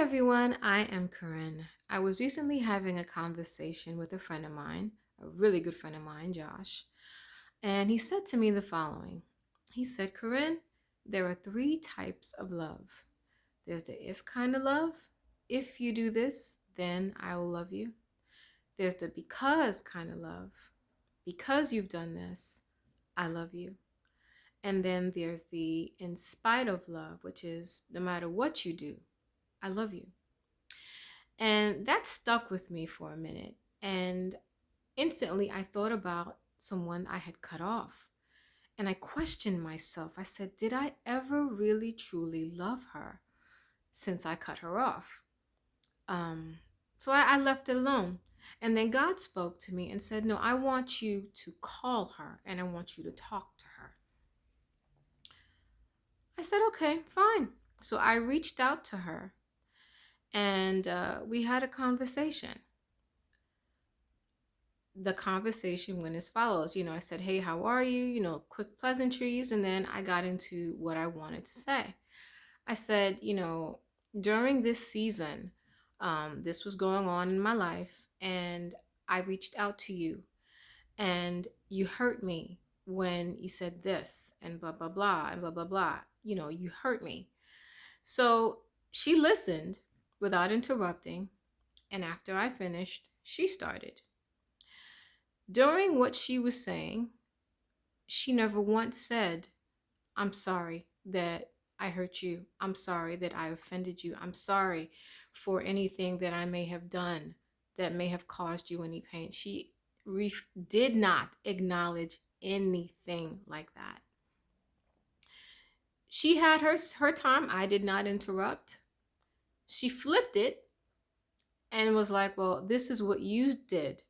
everyone, I am Corinne. I was recently having a conversation with a friend of mine, a really good friend of mine, Josh, and he said to me the following. He said, Corinne, there are three types of love. There's the if kind of love. If you do this, then I will love you. There's the because kind of love. Because you've done this, I love you. And then there's the in spite of love, which is no matter what you do, I love you. And that stuck with me for a minute. And instantly I thought about someone I had cut off. And I questioned myself. I said, did I ever really truly love her since I cut her off? Um, so I left it alone. And then God spoke to me and said, no, I want you to call her and I want you to talk to her. I said, okay, fine. So I reached out to her and we had a conversation. The conversation went as follows. I said, hey, how are you? Quick pleasantries. And then I got into what I wanted to say. I said, during this season, this was going on in my life and I reached out to you and you hurt me when you said this and blah, blah, blah, and blah, blah, blah. You hurt me. So she listened without interrupting. And after I finished, she started. During what she was saying, she never once said, I'm sorry that I hurt you. I'm sorry that I offended you. I'm sorry for anything that I may have done that may have caused you any pain. She did not acknowledge anything like that. She had her time. I did not interrupt. She flipped it and was like, well, this is what you did.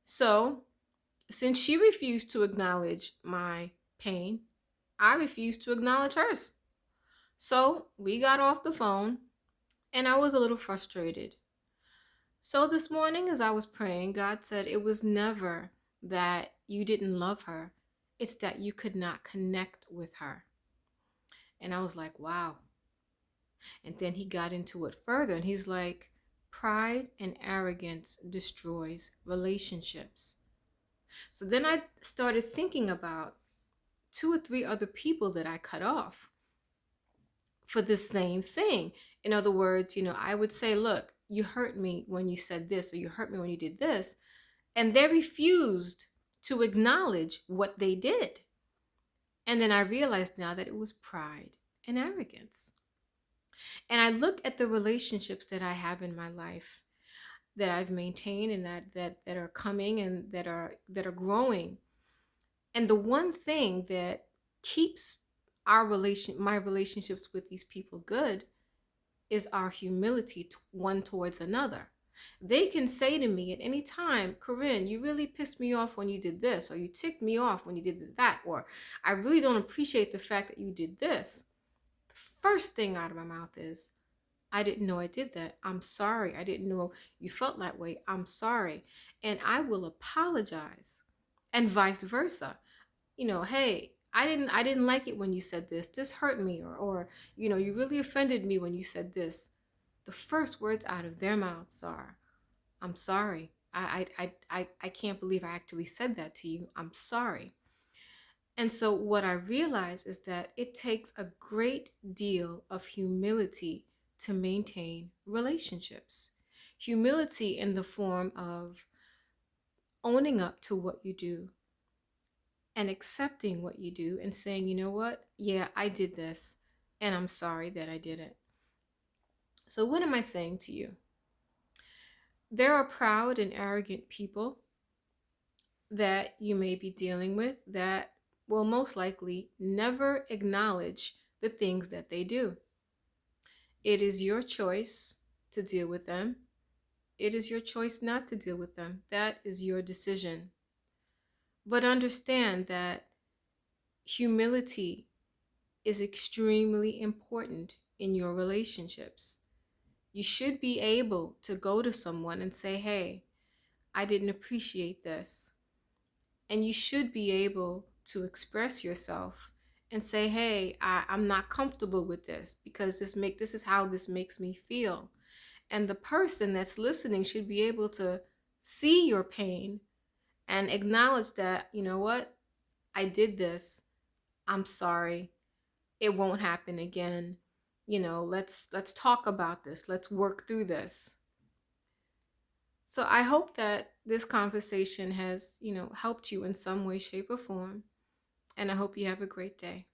So since she refused to acknowledge my pain, I refused to acknowledge hers. So we got off the phone and I was a little frustrated. So this morning as I was praying, God said it was never that you didn't love her. It's that you could not connect with her. And I was like, wow. And then he got into it further and he's like, pride and arrogance destroys relationships. So then I started thinking about 2 or 3 other people that I cut off for the same thing. In other words, I would say, look, you hurt me when you said this, or you hurt me when you did this. And they refused to acknowledge what they did. And then I realized now that it was pride and arrogance. And I look at the relationships that I have in my life that I've maintained and that are coming and that are growing. And the one thing that keeps my relationships with these people good is our humility one towards another. They can say to me at any time, Corinne, you really pissed me off when you did this, or you ticked me off when you did that, or I really don't appreciate the fact that you did this. The first thing out of my mouth is, I didn't know I did that. I'm sorry. I didn't know you felt that way. I'm sorry. And I will apologize. And vice versa. Hey, I didn't like it when you said this. This hurt me, or you really offended me when you said this. The first words out of their mouths are, I'm sorry. I can't believe I actually said that to you. I'm sorry. And so what I realize is that it takes a great deal of humility to maintain relationships. Humility in the form of owning up to what you do and accepting what you do and saying, you know what? Yeah, I did this and I'm sorry that I did it. So what am I saying to you? There are proud and arrogant people that you may be dealing with that will most likely never acknowledge the things that they do. It is your choice to deal with them. It is your choice not to deal with them. That is your decision. But understand that humility is extremely important in your relationships. You should be able to go to someone and say, hey, I didn't appreciate this. And you should be able to express yourself and say, hey, I'm not comfortable with this because this is how this makes me feel. And the person that's listening should be able to see your pain and acknowledge that, you know what, I did this. I'm sorry. It won't happen again. Let's talk about this. Let's work through this. So I hope that this conversation has, helped you in some way, shape, or form. And I hope you have a great day.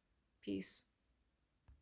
Peace.